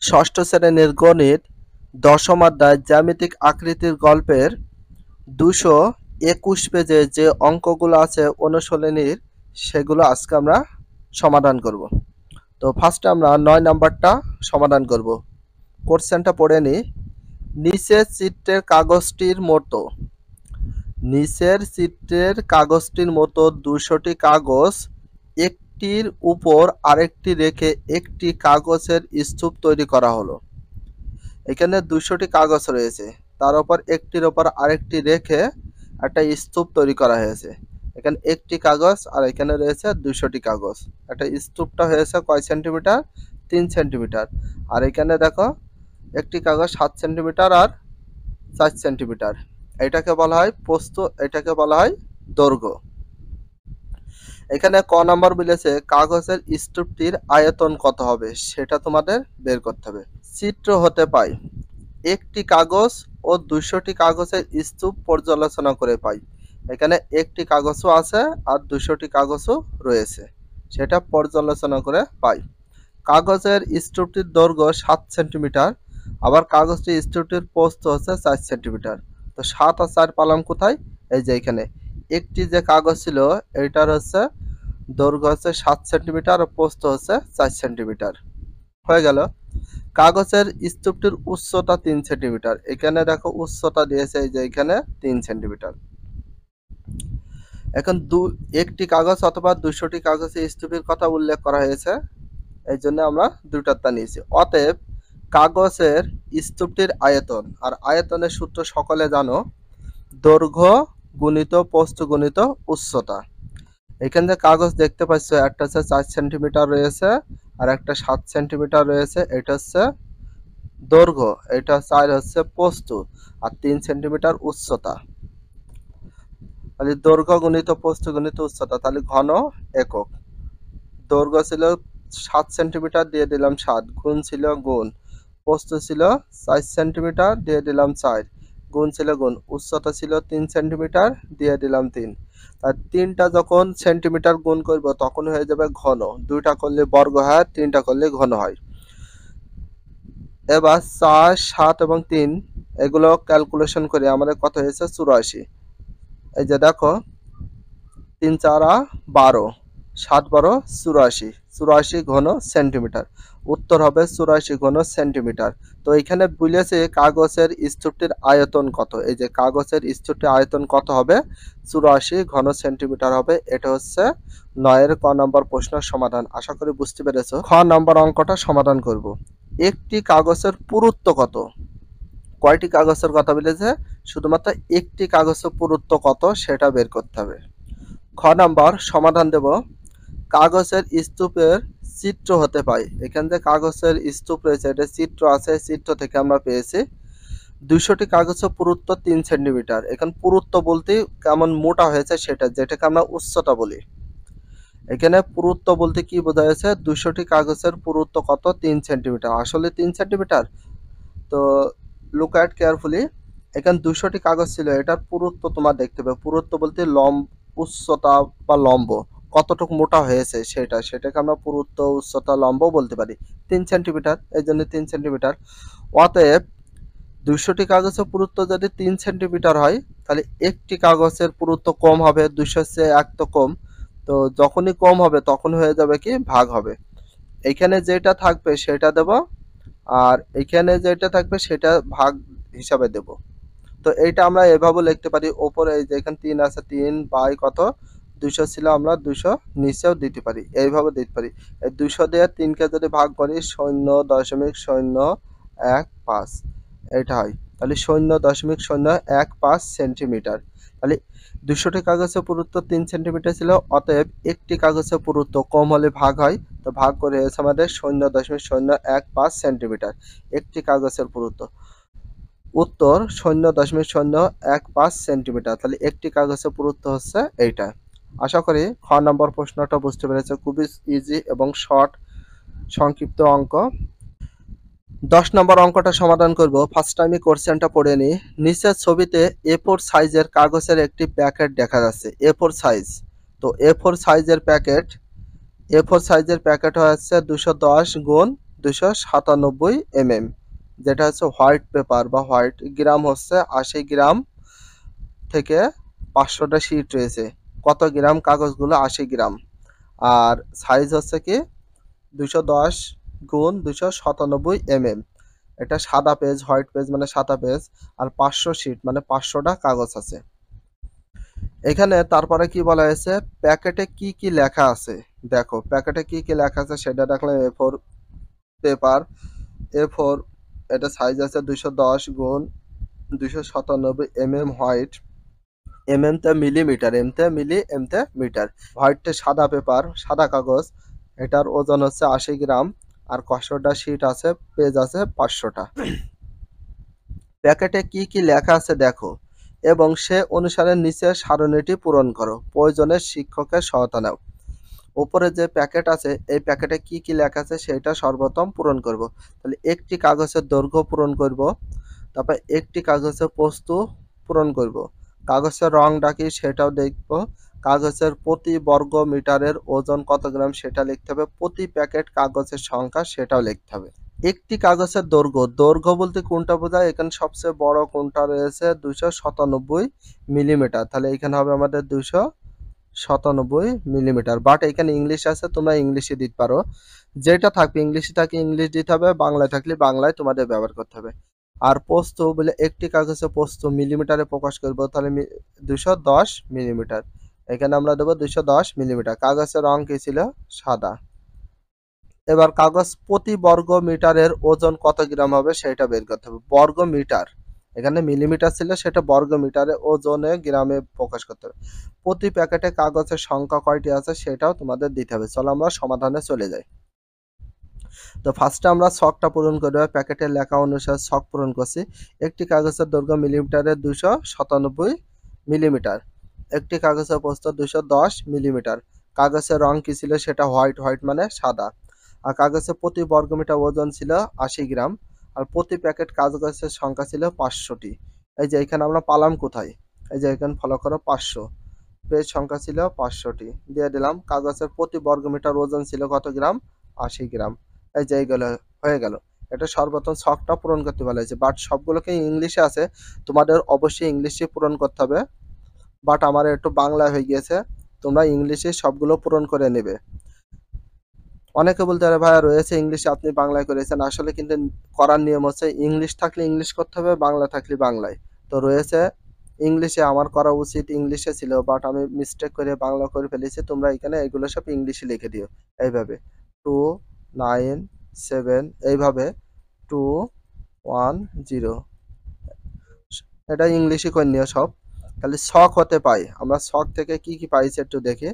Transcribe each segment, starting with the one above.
ষষ্ঠ শ্রেণীর গণিত দশম অধ্যায় জ্যামিতিক আকৃতির গল্পের 221 পেজে যে অঙ্কগুলো আছে অনুশীলনীর সেগুলো আজকে আমরা সমাধান করব। তো ফার্স্টে আমরা 9 নাম্বারটা সমাধান করব। কোশ্চেনটা পড়ে নিই। নিচের চিত্রের কাগজটির মতো 200টি কাগজ একটির উপর আরেকটি রেখে একটি কাগজের স্তূপ তৈরি করা হলো। এখানে 200টি কাগজ রয়েছে, তার উপর একটির উপর আরেকটি রেখে একটা স্তূপ তৈরি করা হয়েছে। এখানে একটি কাগজ আর এখানে রয়েছে 200টি কাগজ। একটা স্তূপটা হয়েছে কয় সেন্টিমিটার? 3 সেন্টিমিটার। আর এখানে দেখো একটি কাগজ 7 সেন্টিমিটার আর 4 সেন্টিমিটার। এটাকে বলা হয় প্রস্থ, এটাকে বলা হয় দৈর্ঘ্য। এখানে ক নাম্বার বলেছে কাগজের স্তূপটির আয়তন কত হবে সেটা তোমাদের বের করতে হবে। চিত্র হতে পাই একটি কাগজ ও 200টি কাগজের স্তূপ পর্যালোচনা করে পাই। এখানে একটি কাগজও আছে আর 200টি কাগজও রয়েছে, সেটা পর্যালোচনা করে পাই। কাগজের স্তূপটির দৈর্ঘ্য 7 সেন্টিমিটার, আবার কাগজটির স্তূপটির প্রস্থ হচ্ছে 4 সেন্টিমিটার। তো 7 আর 4 পালাম কোথায়? এই যে এখানে একটি যে কাগজ ছিল এইটার হচ্ছে দৈর্ঘ্য হচ্ছে 7 সেন্টিমিটার আর প্রস্থ হচ্ছে 4 সেন্টিমিটার। হয়ে গেল। কাগজের স্তূপটির উচ্চতা 3 সেন্টিমিটার। এখানে দেখো উচ্চতা দিয়েছে এই যে এখানে 3 সেন্টিমিটার। এখন একটি কাগজ অথবা 200টি কাগজের স্তূপের কথা উল্লেখ করা হয়েছে, এই জন্য আমরা দুটারটা নিয়েছি। অতএব কাগজের স্তূপটির আয়তন, আর আয়তনের সূত্র সকলে জানো, দৈর্ঘ্য গুণিত প্রস্থ গুণিত উচ্চতা। এখানে যে কাগজ দেখতে পাচ্ছ একটা হচ্ছে 4 সেন্টিমিটার রয়েছে আর একটা 7 সেন্টিমিটার রয়েছে, এটা হচ্ছে দৈর্ঘ্য, এটা 4 হচ্ছে প্রস্থ আর 3 সেন্টিমিটার উচ্চতা। তাহলে দৈর্ঘ্য গুণিত প্রস্থ গুণিত উচ্চতা, তাহলে ঘন একক। দৈর্ঘ্য ছিল 7 সেন্টিমিটার দিয়ে দিলাম 7, গুণ ছিল গুণ, প্রস্থ ছিল 4 সেন্টিমিটার দিয়ে দিলাম 4, গুণ ছিল গুণ, উচ্চতা ছিল 3 সেন্টিমিটার দিয়ে দিলাম 3। আর 3টা যখন সেন্টিমিটার গুণ করব তখন হয়ে যাবে ঘন, 2টা করলে বর্গ হয়, 3টা করলে ঘন হয়। এবার 4, 7 এবং 3 এগুলো ক্যালকুলেশন করে আমাদের কত হয়েছে? 84। এই যে দেখো 3 4 12, 7 12 84, 84 ঘন সেন্টিমিটার। উত্তর হবে 84 ঘন সেন্টিমিটার। তো এখানে বলেছে কাগজের স্তূপটির আয়তন কত। এই যে কাগজের স্তূপটির আয়তন কত হবে? 84 ঘন সেন্টিমিটার হবে। এটা হচ্ছে 9 ক নম্বর প্রশ্নের সমাধান। আশা করি বুঝতে পেরেছো। খ নম্বর অঙ্কটা সমাধান করব। একটি কাগজের পুরুত্ব কত? কয়টি কাগজের কথা বলেছে? শুধুমাত্র একটি কাগজের পুরুত্ব কত সেটা বের করতে হবে। খ নাম্বার সমাধান দেব, কাগজের স্তূপের চিত্র হতে পাই। এখান থেকে কাগজের স্তূপ রয়েছে, এটা চিত্র আছে, চিত্র থেকে আমরা পেয়েছি 200টি কাগজের পুরুত্ব 3 সেন্টিমিটার। এখানে পুরুত্ব বলতে কেমন মোটা হয়েছে সেটা, যেটাকে আমরা উচ্চতা বলি। এখানে পুরুত্ব বলতে কি বোঝা যাচ্ছে? 200টি কাগজের পুরুত্ব কত? 3 সেন্টিমিটার। আসলে 3 সেন্টিমিটার? তো লুক অ্যাট কেয়ারফুলি, এখানে 200টি কাগজ ছিল, এটার পুরুত্ব তোমার দেখতে হবে। পুরুত্ব বলতে উচ্চতা বা লম্ব কতটুকু মোটা হয়েছে সেটাকে আমরা পুরুত্ব উচ্চতা লম্ব বলতে পারি। 3 সেন্টিমিটার, এই জন্য 3 সেন্টিমিটার। অতএব 200টি কাগজের পুরুত্ব যদি 3 সেন্টিমিটার হয় তাহলে একটি কাগজের পুরুত্ব কম হবে, 200 চেয়ে 1 তো কম। তো যখনই কম হবে তখন হয়ে যাবে কি? ভাগ হবে। এখানে যেটা থাকবে সেটা দেব, আর এখানে যেটা থাকবে সেটা ভাগ হিসাবে দেব। তো এইটা আমরা এভাবে লিখতে পারি, ওপরে এই যে এখানে 3 আছে, 3 বাই কত? 200 ছিল, আমরা 200 নিচেও দিতে পারি, এইভাবে দিতে পারি। এই 200 দিয়ে 3কে যদি ভাগ করি 0.015 এটা হয়, তাহলে 0.015 সেন্টিমিটার। তাহলে 200টি কাগজের পুরুত্ব 3 সেন্টিমিটার ছিল, অতএব একটি কাগজের পুরুত্ব কম হলে ভাগ হয়, তো ভাগ করে হয়েছে আমাদের 0.015 সেন্টিমিটার একটি কাগজের পুরুত্ব। উত্তর 0.015 সেন্টিমিটার। তাহলে একটি কাগজের পুরুত্ব হচ্ছে এইটা। আশা করি খ নম্বর প্রশ্নটা বুঝতে পেরেছে। খুবই ইজি এবং শর্ট সংক্ষিপ্ত অঙ্ক। 10 নম্বর অঙ্কটা সমাধান করব। ফার্স্ট টাইমে কোশ্চেনটা পড়ে নিই। নিচের ছবিতে A4 সাইজের কাগজের একটি প্যাকেট দেখা যাচ্ছে। A4 সাইজ, তো A4 সাইজের প্যাকেট হচ্ছে 210 গুণ 297 যেটা হচ্ছে হোয়াইট পেপার বা হোয়াইট গ্রাম হচ্ছে 80 গ্রাম থেকে 500টা শিট রয়েছে। কত গ্রাম কাগজগুলো? 80 গ্রাম। আর সাইজ হচ্ছে কি 210 গুণ 297 এটা সাদা পেজ, হোয়াইট পেজ মানে সাদা পেজ, আর 500 শিট মানে 500টা কাগজ আছে। এখানে তারপরে কি বলা হয়েছে, প্যাকেটে কি কি লেখা আছে দেখো। প্যাকেটে কি কি লেখা আছে সেটা দেখলাম। A4 পেপার, A4 এটা সাইজ আছে 210 গুণ 297 হোয়াইট, তে মিলিমিটার, তে মিলি, তে মিটার। হোয়াইটে সাদা পেপার, সাদা কাগজ, এটার ওজন হচ্ছে 80 গ্রাম, আর 500টা শিট আছে, পেজ আছে 500টা। প্যাকেটে কি কি লেখা আছে দেখো এবং সে অনুসারে নিচের সারণীটি পূরণ করো। প্রয়োজনে শিক্ষকের সহায়তা নাও। উপরে যে প্যাকেট আছে এই প্যাকেটে কি কি লেখা আছে সেটা সর্বপ্রথম পূরণ করব। তাহলে একটি কাগজের দৈর্ঘ্য পূরণ করব, তারপর একটি কাগজের প্রস্থ পূরণ করব, কাগজের রংটা কি সেটাও দেখব, কাগজের প্রতি বর্গ মিটারের ওজন কত গ্রাম সেটা লিখতে হবে, প্রতি প্যাকেট কাগজের সংখ্যা সেটাও লিখতে হবে। একটি কাগজের দৈর্ঘ্য, দৈর্ঘ্য বলতে কোনটা বোঝায়? এখানে সবচেয়ে বড় কোনটা রয়েছে? 297 মিলিমিটার। তাহলে এখানে হবে আমাদের 297 মিলিমিটার। বাট এখানে ইংলিশ আছে, তোমরা ইংলিশে দিতে পারো। যেটা থাকবে ইংলিশে থাকে ইংলিশ দিতে হবে, বাংলায় থাকলে বাংলায় তোমাদের ব্যবহার করতে হবে। আর প্রস্থ বলে একটি কাগজের প্রস্থ মিলিমিটারে প্রকাশ করবো, তাহলে 210 মিলিমিটার। এখানে আমরা দেবো 210 মিলিমিটার। কাগজের রং কি ছিল? সাদা। এবার কাগজ প্রতি বর্গ মিটারের ওজন কত গ্রাম হবে সেটা বের করতে হবে। বর্গ মিটার, এখানে মিলিমিটার ছিল, সেটা বর্গ মিটারে ওজনে গ্রামে প্রকাশ করতে হবে। প্রতি প্যাকেটে কাগজের সংখ্যা কয়টি আছে সেটাও তোমাদের দিতে হবে। চলো আমরা সমাধানে চলে যাই। তো ফার্স্টে আমরা ছকটা পূরণ করব। প্যাকেটের লেখা অনুসারে ছক পূরণ করছি। একটি কাগজের দৈর্ঘ্য মিলিমিটারে 297 মিলিমিটার। একটি কাগজের প্রস্থ 210 মিলিমিটার। কাগজের রং কি ছিল? সেটা হোয়াইট, হোয়াইট মানে সাদা। আর কাগজের প্রতি বর্গমিটার ওজন ছিল 80 গ্রাম। আর প্রতি প্যাকেট কাগজের সংখ্যা ছিল 500টি। এই যে এখানে আমরা পালাম কোথায়? এই যে এখানে ফলো করো 500। পেজ সংখ্যা ছিল 500টি, দিয়ে দিলাম। কাগজের প্রতি বর্গমিটার ওজন ছিল কত গ্রাম? 80 গ্রাম। এই যে এইগুলো হয়ে গেল। এটা সর্বপ্রথম ছকটা পূরণ করতে বলা হয়েছে, বাট সবগুলোকে ইংলিশে আছে, তোমাদের অবশ্যই ইংলিশে পূরণ করতে হবে। বাট আমার একটু বাংলায় হয়ে গিয়েছে, তোমরা ইংলিশে সবগুলো পূরণ করে নেবে। অনেকে বলতে পারে ভাইয়া রয়েছে ইংলিশে, আপনি বাংলায় করেছেন। আসলে কিন্তু করার নিয়ম হচ্ছে ইংলিশ থাকলে ইংলিশ করতে হবে, বাংলা থাকলে বাংলায়। তো রয়েছে ইংলিশে, আমার করা উচিত ইংলিশে ছিল, বাট আমি মিস্টেক করে বাংলা করে ফেলেছি। তোমরা এখানে এগুলো সব ইংলিশে লিখে দিও। এইভাবে 297, এইভাবে 210, এটা ইংলিশে করে নিও সব। তাহলে ছক হতে পাই আমরা, ছক থেকে কি কি পাইছি একটু দেখি।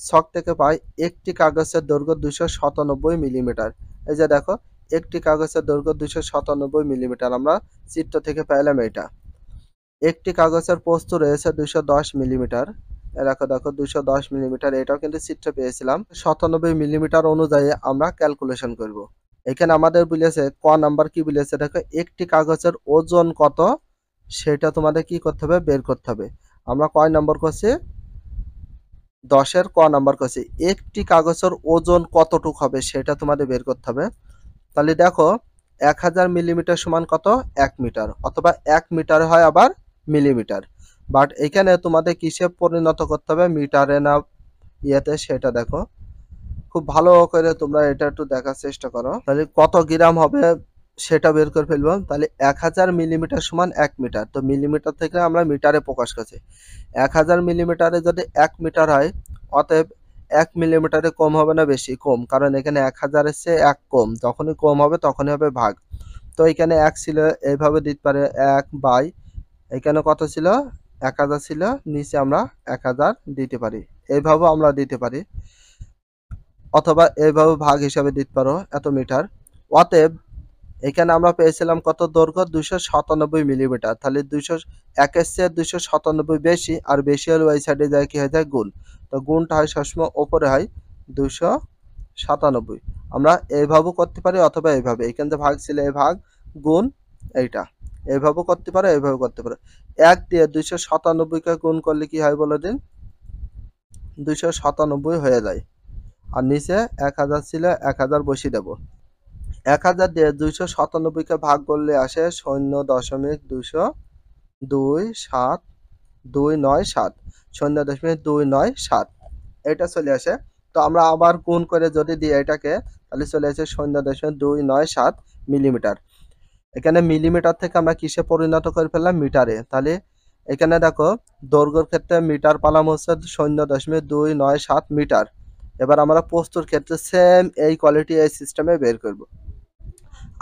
ছক থেকে পাই একটি কাগজের দৈর্ঘ্য 297 মিলিমিটার। এই যে দেখো, একটি কাগজের দৈর্ঘ্য 297 মিলিমিটার, আমরা চিত্র থেকে পাইলাম এটা। একটি কাগজের প্রস্থ রয়েছে 210 মিলিমিটার। দেখো দেখো 210 মিলিমিটার, এটাও কিন্তু চিত্র পেয়েছিলাম। 97 মিলিমিটার অনুযায়ী আমরা ক্যালকুলেশন করব। এখানে আমাদের বলেছে ক নাম্বার কি বলেছে দেখো, একটি কাগজের ওজন কত সেটা তোমাদের কি করতে হবে? বের করতে হবে। আমরা কয় নাম্বার করছি? 10-এর ক নাম্বার করছি। একটি কাগজের ওজন কতটুক হবে সেটা তোমাদের বের করতে হবে। তাহলে দেখো 1000 মিলিমিটার সমান কত? 1 মিটার, অথবা 1 মিটার হয় আবার মিলিমিটার। বাট এখানে তোমাদের কিসে পরিণত করতে হবে? মিটারে না ইয়েতে, সেটা দেখো। খুব ভালো করে তোমরা এটা একটু দেখার চেষ্টা করো। তাহলে কত গ্রাম হবে সেটা বের করে ফেলবো। তাহলে 1000 মিলিমিটার সমান 1 মিটার। তো মিলিমিটার থেকে আমরা মিটারে প্রকাশ করছি। 1000 মিলিমিটারে যদি 1 মিটার হয়, অতএব 1 মিলিমিটারে কম হবে না বেশি? কম, কারণ এখানে 1000-এর চেয়ে 1 কম, যখনই কম হবে তখনই হবে ভাগ। তো এখানে 1 ছিল, এইভাবে দিতে পারে 1 বাই, এখানে কত ছিল? 1000 ছিল, নিচে আমরা 1000 দিতে পারি, এইভাবেও আমরা দিতে পারি, অথবা এইভাবে ভাগ হিসাবে দিতে পারো এত মিটার। অতএব এখানে আমরা পেয়েছিলাম কত? দৈর্ঘ্য 297 মিলিমিটার। তাহলে 1-এর চেয়ে 297 বেশি, আর বেশি হলে ওই সাইডে যায় কি হয়ে যায়? গুণ। তো গুণটা হয় সবসময় ওপরে হয় 297। আমরা এইভাবেও করতে পারি, অথবা এইভাবে, এখানে যে ভাগ ছিল এই ভাগ গুণ এইটা, এইভাবেও করতে পারো, এইভাবে করতে পারো। 1 দিয়ে 297-কে গুণ করলে কি হয় বলে দিন? 297 হয়ে যায়। আর নিচে 1000 ছিল, 1000 বসিয়ে দেবো। 1000 দিয়ে 297কে ভাগ করলে আসে 0.27297 0.297 এটা চলে আসে। তো আমরা আবার গুণ করে যদি দিই এটাকে, তাহলে চলে আসে 0.297 মিলিমিটার। এখানে মিলিমিটার থেকে আমরা কিসে পরিণত করে ফেললাম, মিটারে। তাহলে এখানে দেখো দৈর্ঘ্যের ক্ষেত্রে মিটার পালাম হচ্ছে 0.297 মিটার। এবার আমরা প্রস্তুর ক্ষেত্রে সেম এই কোয়ালিটি এই সিস্টেমে বের করব।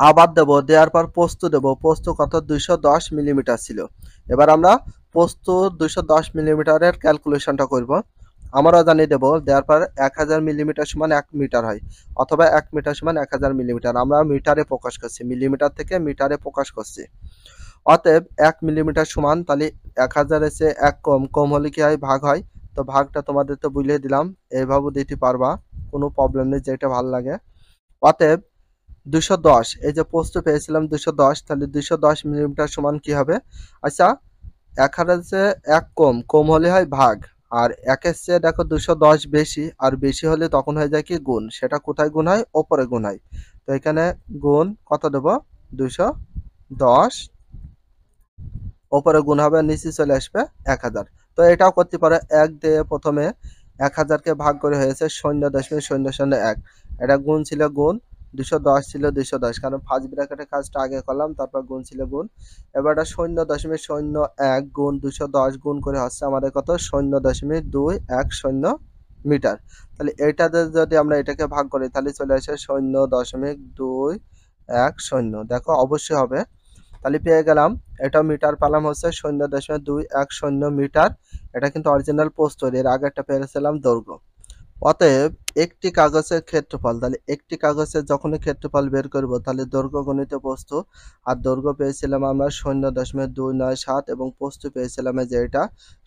আবার দেবো, দেওয়ার পর পোস্ত দেবো, পোস্ত কত 210 মিলিমিটার ছিল। এবার আমরা পোস্ত 210 মিলিমিটারের ক্যালকুলেশনটা করব। আমরাও জানিয়ে দেবো, দেওয়ার পর 1000 মিলিমিটার সমান 1 মিটার হয়, অথবা 1 মিটার সমান 1000 মিলিমিটার। আমরা মিটারে প্রকাশ করছি, মিলিমিটার থেকে মিটারে প্রকাশ করছি। অতএব 1 মিলিমিটার সমান, তাহলে 1000 এসে 1 কম, কম হলে কি হয়, ভাগ হয়। তো ভাগটা তোমাদের তো বুঝিয়ে দিলাম, এইভাবে দিতে পারবা, কোনো প্রবলেম নেই, যেটা ভালো লাগে। অতএব 210, এই যে প্রস্থ পেয়েছিলাম 210, তাহলে 210 মিলিমিটার সমান কি হবে? আচ্ছা, 1000 চেয়ে 1 কম, কম হলে হয় ভাগ, আর 1-এর চেয়ে দেখো 210 বেশি, আর বেশি হলে তখন হয়ে যায় কি, গুণ। সেটা কোথায় গুণ হয়? ওপরে গুণ হয়। তো এখানে গুণ কত দেব? 210, ওপরে গুণ হবে, নিচে চলে আসবে 1000। তো এটাও করতে পারে, 1 দিয়ে প্রথমে 1000কে ভাগ করে হয়েছে 0.001। এটা গুণ ছিল গুণ, 210 ছিল 210, কারণ ফার্স্ট ব্র্যাকেটের কাজটা আগে করলাম, তারপর গুণ ছিল গুণ। এবার এটা 0.01 গুণ 210 গুণ করে হচ্ছে আমাদের কত, 0.210 মিটার। তাহলে এইটাতে যদি আমরা এটাকে ভাগ করি, তাহলে চলে আসে 0.210। দেখো অবশ্যই হবে। তাহলে পেয়ে গেলাম, এটা মিটার পেলাম হচ্ছে 0.210 মিটার। এটা কিন্তু অরিজিনাল প্রস্থ, এর আগে একটা পেয়েছিলাম দৈর্ঘ্য। অতএব একটি কাগজের ক্ষেত্রফল, তাহলে একটি কাগজের যখনই ক্ষেত্রফল বের করব, তাহলে দৈর্ঘ্য গুণিত প্রস্থ, আর দৈর্ঘ্য পেয়েছিলাম আমরা 0.297 এবং প্রস্থ পেয়েছিলাম যে এটা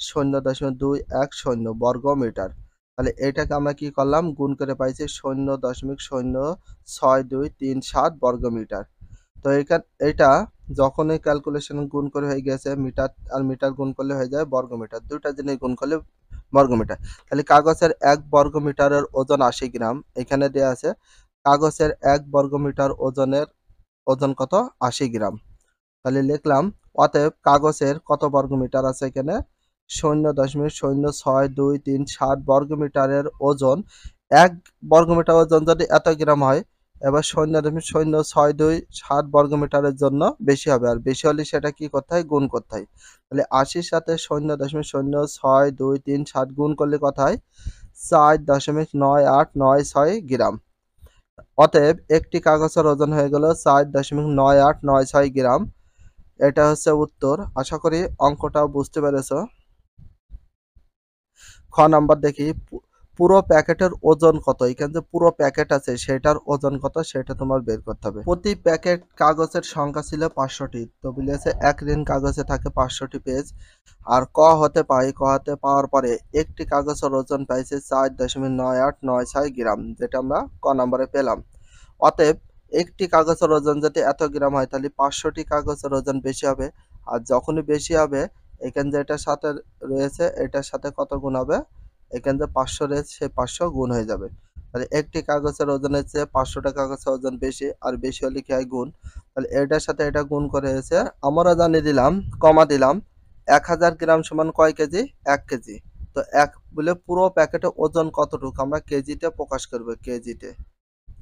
0.210 বর্গ মিটার। তাহলে এটাকে আমরা কি করলাম, গুণ করে পাইছি 0.06237 বর্গ মিটার। তো এটা যখনই ক্যালকুলেশন গুণ করে হয়ে গেছে, মিটার আর মিটার গুণ করলে হয়ে যায় বর্গ মিটার, দুইটা জিনিস গুণ করলে বর্গ মিটার। তাহলে কাগজের 1 বর্গ মিটারের ওজন 80 গ্রাম, এখানে দেয়া আছে কাগজের 1 বর্গ মিটার ওজনের ওজন কত, 80 গ্রাম। তাহলে লিখলাম, অতএব কাগজের কত বর্গ মিটার আছে এখানে, 0.06237 বর্গ মিটারের ওজন। 1 বর্গ মিটার ওজন যদি এত গ্রাম হয়, এবার 0.06237 বর্গ মিটারের জন্য বেশি হবে, আর বেশি হলে সেটা কি করতে হয়, গুণ করতে হয়। তাহলে 80-র সাথে 0.06237 গুণ করলে কত হয়, 4.9896 গ্রাম। অতএব একটি কাগজের ওজন হয়ে গেল 4.9896 গ্রাম। এটা হচ্ছে উত্তর। আশা করি অঙ্কটাও বুঝতে পেরেছো। খ নাম্বার দেখি, পুরো প্যাকেটের ওজন কত। এখানে যে পুরো প্যাকেট আছে সেটার ওজন কত সেটা তোমার বের করতে হবে। প্রতি প্যাকেট কাগজের সংখ্যা ছিল 500টি। তো বলেছে এক ঋণ কাগজে থাকে 500টি পেজ। আর ক হতে পাওয়ার পরে একটি কাগজের ওজন পাইছে 4.9896 গ্রাম, যেটা আমরা ক নাম্বারে পেলাম। অতএব একটি কাগজের ওজন যদি এত গ্রাম হয়, তাহলে 500টি কাগজের ওজন বেশি হবে। আর যখনই বেশি হবে, এখানে যে এটার সাথে রয়েছে এটার সাথে কত গুণ হবে, এখানে যে 500 রয়েছে সেই 500 গুণ হয়ে যাবে। তাহলে একটি কাগজের ওজনের চেয়ে 500টা কাগজের ওজন বেশি, আর বেশি হলে কি হয়, গুণ। তাহলে এটার সাথে এটা গুণ করে হয়েছে, আমরা জানিয়ে দিলাম, কমা দিলাম, 1000 গ্রাম সমান কয় কেজি, 1 কেজি। তো এক বলে পুরো প্যাকেটে ওজন কতটুকু আমরা কেজিতে প্রকাশ করব, কেজিতে।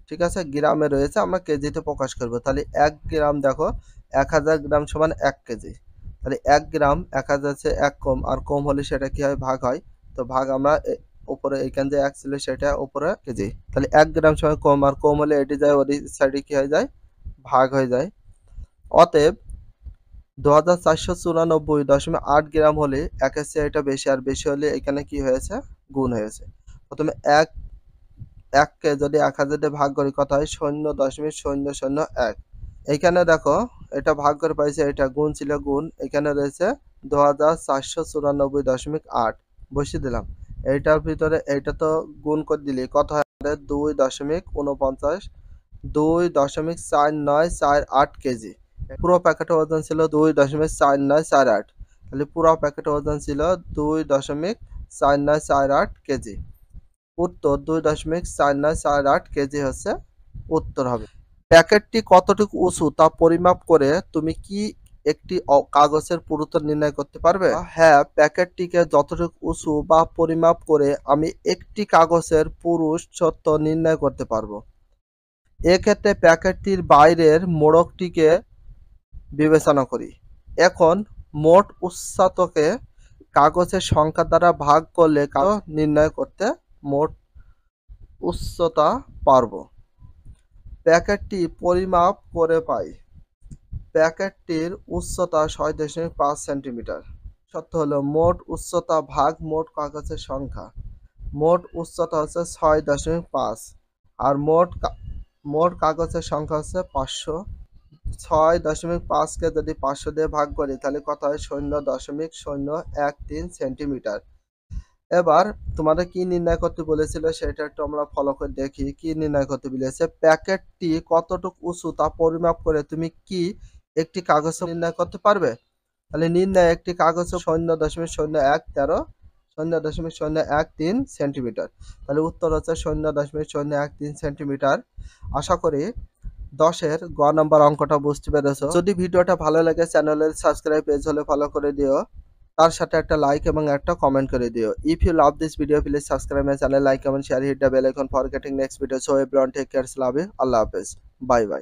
ঠিক আছে, গ্রামে রয়েছে, আমরা কেজিতে প্রকাশ করব। তাহলে 1 গ্রাম, দেখো 1000 গ্রাম সমান 1 কেজি। তাহলে 1 গ্রাম 1000 চেয়ে 1 কম, আর কম হলে সেটা কি হয়, ভাগ হয়। তো ভাগ আমরা উপরে এখান যে 1 ছিল সেটা উপরে কেজি। তাহলে 1 গ্রাম সমান কম, আর কম হলে এটি যায় ওই সাইডে কি হয়ে যায়, ভাগ হয়ে যায়। অতএব 2494.8 গ্রাম হলে 1-এর চেয়ে এটা বেশি, আর বেশি হলে এখানে কি হয়েছে, গুণ হয়েছে। প্রথমে 1কে যদি 1000 দিয়ে ভাগ করি, কত হয়, 0.001। এইখানে দেখো এটা ভাগ করে পাইছে, এটা গুণ ছিল গুণ, এখানে রয়েছে 2494.8 বসিয়ে দিলাম। এইটার ভিতরে এইটা তো গুণ করে দিলে কত হয়, 2.49 2.4948 কেজি। পুরো প্যাকেটের ওজন ছিল 2.4948। তাহলে পুরো প্যাকেটের ওজন ছিল 2.4948 কেজি। উত্তর 2.4948 কেজি হচ্ছে উত্তর হবে। প্যাকেটটি কতটুকু উঁচু তা পরিমাপ করে তুমি কি একটি কাগজের পুরুত্ব নির্ণয় করতে পারবে? হ্যাঁ, প্যাকেটটিকে যতটুকু উঁচু বা পরিমাপ করে আমি একটি কাগজের পুরুষত্ব নির্ণয় করতে পারবো। এক্ষেত্রে প্যাকেটটির বাইরের মোড়কটিকে বিবেচনা করি। এখন মোট উচ্চতাকে কাগজের সংখ্যা দ্বারা ভাগ করলে নির্ণয় করতে মোট উচ্চতা পারব। প্যাকেটটি পরিমাপ করে পাই। প্যাকেটটির উচ্চতা ৬.৫ সেন্টিমিটার। সত্য হলো মোট উচ্চতা ভাগ মোট কাগজের সংখ্যা। মোট উচ্চতা হচ্ছে ৬.৫ আর মোট কাগজের সংখ্যা হচ্ছে ৫০০। ৬.৫কে যদি ৫০০ দিয়ে ভাগ করি তাহলে কত হয়? ০.০১৩ সেন্টিমিটার। এবার তোমাদের কি নির্ণয় করতে বলেছিল সেটা একটু আমরা ফলো করে দেখি। কি নির্ণয় করতে বলেছে? প্যাকেটটি কতটুকু উঁচু তা পরিমাপ করে তুমি কি একটি কাগজ নির্ণয় করতে পারবে? তাহলে নির্ণয় একটি কাগজ ০.০১৩ সেন্টিমিটার। তাহলে উত্তর হচ্ছে ০.০১৩ সেন্টিমিটার। আশা করি ১০-এর গ নাম্বার অঙ্কটা বুঝতে পেরেছো। যদি ভিডিওটা ভালো লাগে চ্যানেলের সাবস্ক্রাইব পেজ হলে ফলো করে দিও। তার সাথে একটা লাইক এবং একটা কমেন্ট করে দিও। If you love this video, please subscribe my channel, like, comment, share, hit the bell icon for getting next video. So everyone take care, love you. Allah Hafiz. Bye bye.